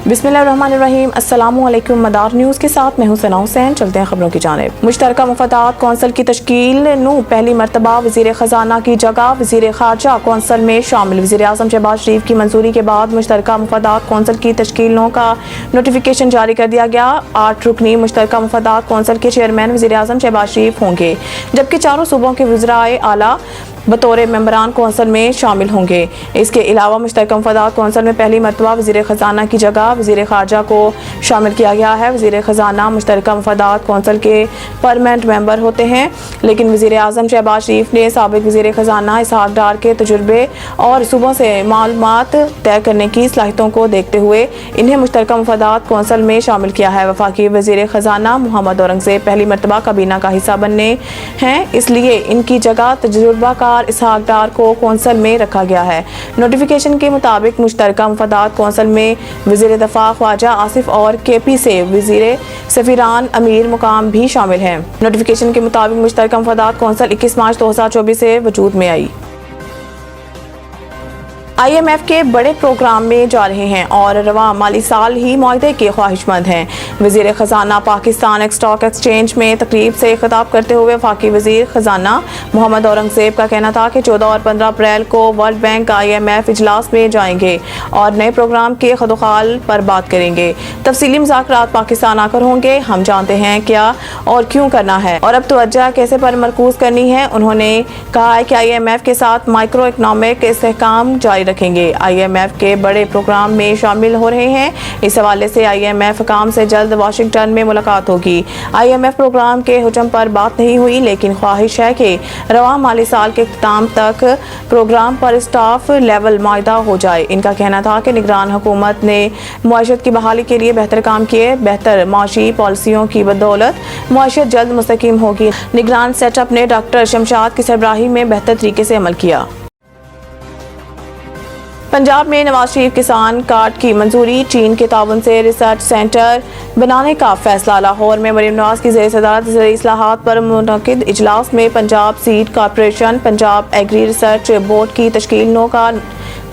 बिस्मिल्लाहिर्रहमानिर्रहीम। अस्सलामुअलैकुम। मदार न्यूज़ के साथ मैं हूं सना हुसैन। चलते हैं खबरों की जानिब। मुश्तरका मुफादात कौंसल की तश्कील नू पहली मरतबा वज़ीर ख़जाना की जगह वज़ीर ख़ारजा कौंसल में शामिल। वज़ीर आज़म शहबाज शरीफ की मंजूरी के बाद मुश्तरका मुफादात कौंसल की तश्कील नू का नोटिफिकेशन जारी कर दिया गया। 8 रुकनी मुश्तरका मुफादात कौंसल के चेयरमैन वज़ीर आज़म शहबाज शरीफ होंगे, जबकि चारों सूबों के वज़राए आला बतौर मेंबरान कौंसल में शामिल होंगे। इसके अलावा मुश्तरका मुफादात कौंसल में पहली मरतबा वज़ीर ख़जाना की जगह वज़ीर ख़ारजा को शामिल किया गया है। वज़ीर ख़जाना मुश्तरका मुफादात कौंसल के परमानेंट मेंबर होते हैं, लेकिन वज़ीर आज़म शहबाज शरीफ ने साबिक़ वज़ीर ख़जाना इसहाक़ डार के तजुर्बे और सूबों से मालूमात तय करने की सलाहियतों को देखते हुए इन्हें मुश्तरका मुफादात कौंसल में शामिल किया है। वफाकी वज़ीर ख़जाना मोहम्मद औरंगज़ेब पहली मरतबा काबीना का हिस्सा बनने हैं, इसलिए इनकी जगह तजुर्बाकार इसहाक़ डार को कौंसल में रखा गया है। नोटिफिकेशन के मुताबिक मुश्तरका मुफादात कौंसल में वज़ीर दफ़ा ख्वाजा आसिफ और KP से वज़ीर सफ़ीरान अमीर मुकाम भी शामिल हैं। नोटिफिकेशन के मुताबिक मुश्तरका मुफादात कौंसल 21 मार्च 2024 से वजूद में आई। IMF के बड़े प्रोग्राम में जा रहे हैं और रवा माली साल ही मुआहदे के ख्वाहिशमंद हैं। वज़ीर ख़जाना पाकिस्तान स्टॉक एक्सचेंज में तकरीब से खिताब करते हुए वफाकी वज़ीर ख़जाना मोहम्मद औरंगज़ेब का कहना था कि 14 और 15 अप्रैल को वर्ल्ड बैंक IMF इजलास में जाएंगे और नए प्रोग्राम के खदोखाल पर बात करेंगे। तफसीली मुज़ाकरात पाकिस्तान आकर होंगे। हम जानते हैं क्या और क्यों करना है और अब तवज्जो कैसे पर मरकूज करनी है। उन्होंने कहा है कि IMF के साथ माइक्रो इकनॉमिक इस्तेहकाम जारी रखेंगे। IMF के बड़े प्रोग्राम में शामिल हो रहे हैं। इस हवाले से IMF काम से जल्द वाशिंगटन में मुलाकात होगी। IMF प्रोग्राम के हुजम पर बात नहीं हुई, लेकिन ख्वाहिश है कि रवा माली साल के इख्तिताम तक प्रोग्राम पर स्टाफ लेवल मुआहदा हो जाए। इनका कहना था कि निगरान हुकूमत ने मुआशत की बहाली के लिए बेहतर काम किए। बेहतर माशी पॉलिसियों की बदौलत मुआशत जल्द मुस्तकीम होगी। निगरान सेटअप ने डॉक्टर शमशाद की सरबराही में बेहतर तरीके से अमल किया। पंजाब में नवाज शरीफ किसान कार्ड की मंजूरी। चीन के ताउन से रिसर्च सेंटर बनाने का फैसला। लाहौर में मरीम नवाज की ज़ेर सदारत ज़रूरी इस्लाहात पर मुनक़िद इजलास में Punjab seed corporation, Punjab agri research board की तश्कील नौ का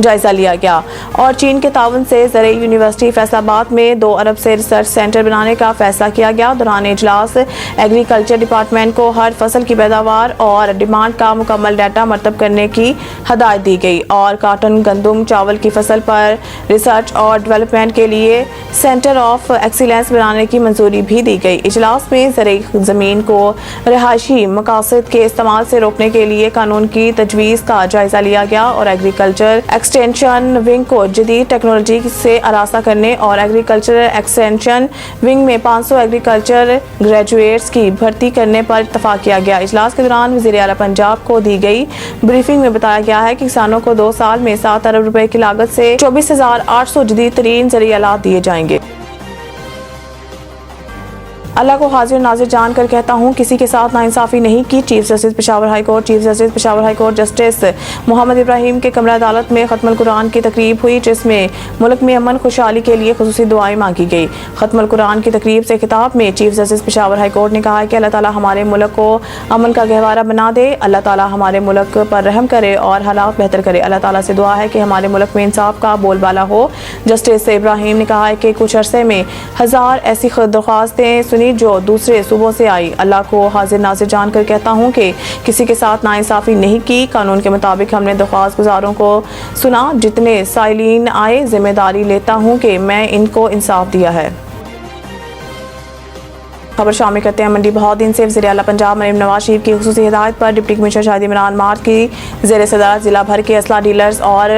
जायजा लिया गया और चीन के ताउन से ज़रई यूनिवर्सिटी फैसलाबाद में 2 अरब से रिसर्च सेंटर बनाने का फैसला किया गया। दौरान इजलास एग्रीकल्चर डिपार्टमेंट को हर फसल की पैदावार और डिमांड का मुकम्मल डाटा मरतब करने की हदायत दी गई और काटन, गंदम, चावल की फसल पर रिसर्च और डेवलपमेंट के लिए सेंटर ऑफ एक्सीलेंस बनाने की मंजूरी भी दी गई। इजलास में ज़रई ज़मीन को रिहायशी मकासद के इस्तेमाल से रोकने के लिए कानून की तजवीज़ का जायजा लिया गया और एग्रीकल्चर एक्सटेंशन विंग को जदीद टेक्नोलॉजी से आरास्ता करने और एग्रीकल्चर एक्सटेंशन विंग में 500 एग्रीकल्चर ग्रेजुएट्स की भर्ती करने पर इत्तफाक किया गया। इजलास के दौरान वज़ीर आला पंजाब को दी गई ब्रीफिंग में बताया गया है कि किसानों को 2 साल में 7 अरब रुपए की लागत से 24,800 जदीद तरीन ज़रूरी आलात दिए जाएंगे। अल्लाह को हाजिर नाजिर जानकर कहता हूँ, किसी के साथ नाइंसाफ़ी नहीं की। Chief justice Peshawar high court. Chief justice Peshawar high court justice Mohammad Ibrahim के कमरा अदालत में खत्मुल कुरान की तकरीब हुई, जिसमें मुल्क में अमन खुशहाली के लिए खुसूसी दुआएं मांगी गई। खत्मुल कुरान की तकरीब से खिताब में chief justice Peshawar high court ने कहा है कि अल्लाह ताला हमारे मुल्क को अमन का गहवारा बना दे। अल्लाह ताला हमारे मुल्क पर रहम करे और हालात बेहतर करे। अल्लाह ताला से दुआ है कि हमारे मुल्क में इंसाफ का बोलबाला हो। जस्टिस इब्राहिम ने कहा है कि कुछ अरसे में 1000 ऐसी दरख्वास्तें सुनी जो दूसरे सूबों से आई। अल्लाह को हाजिर नाजिर जानकर कहता हूँ कि किसी के साथ नाइंसाफ़ी नहीं की। कानून के मुताबिक हमने दरख्वास्त गुजारों को सुना। जितने साइलीन आए, जिम्मेदारी लेता हूँ कि मैं इनको इंसाफ दिया है। खबर शामिल करते हैं मंडी बहाउद्दीन से। वज़ीर आला पंजाब मरीम नवाज शरीफ की खुसूसी हिदायत पर डिप्टी कमिश्नर शाहिद इमरान मार्च की ज़ेर सदारत जिला भर के असला डीलर्स और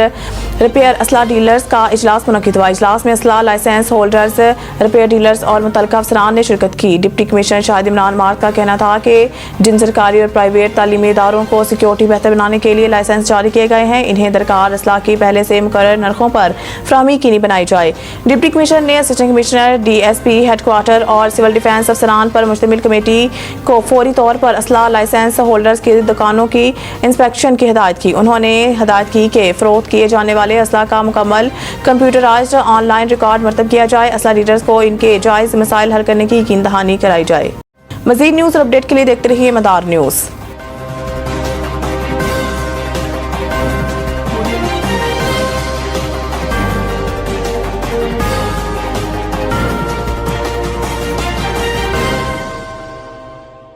रिपेयर असला डीलर्स का इजलास मुनक़िद हुआ। इजलास में असला लाइसेंस होल्डर्स, रिपेयर डीलर्स और मुतल्लिक़ा अफसरान ने शिरकत की। डिप्टी कमिश्नर शाहिद इमरान मार्च का कहना था कि जिन सरकारी और प्राइवेट तालीमी इदारों को सिक्योरिटी बेहतर बनाने के लिए लाइसेंस जारी किए गए हैं, इन्हें दरकार असला की पहले से मुकर्रर नरखों पर फराहमी यकीनी बनाई जाए। डिप्टी कमिश्नर ने असिस्टेंट कमिश्नर, DSP हेडक्वार्टर और सिविल डिफेंस अफसरान पर मुश्तमिल कमेटी को फौरी तौर पर असला लाइसेंस होल्डर्स की दुकानों की इंस्पेक्शन की हिदायत की। उन्होंने हिदायत की कि फरोख्त किए जाने वाले असला का मुकम्मल कंप्यूटराइज्ड ऑनलाइन रिकॉर्ड मरतब किया जाए। असला रीडर्स को इनके जायज़ मसाइल हल करने की यकीन दहानी कराई जाए। मज़ीद न्यूज़ और अपडेट के लिए देखते रहिए मदार न्यूज़।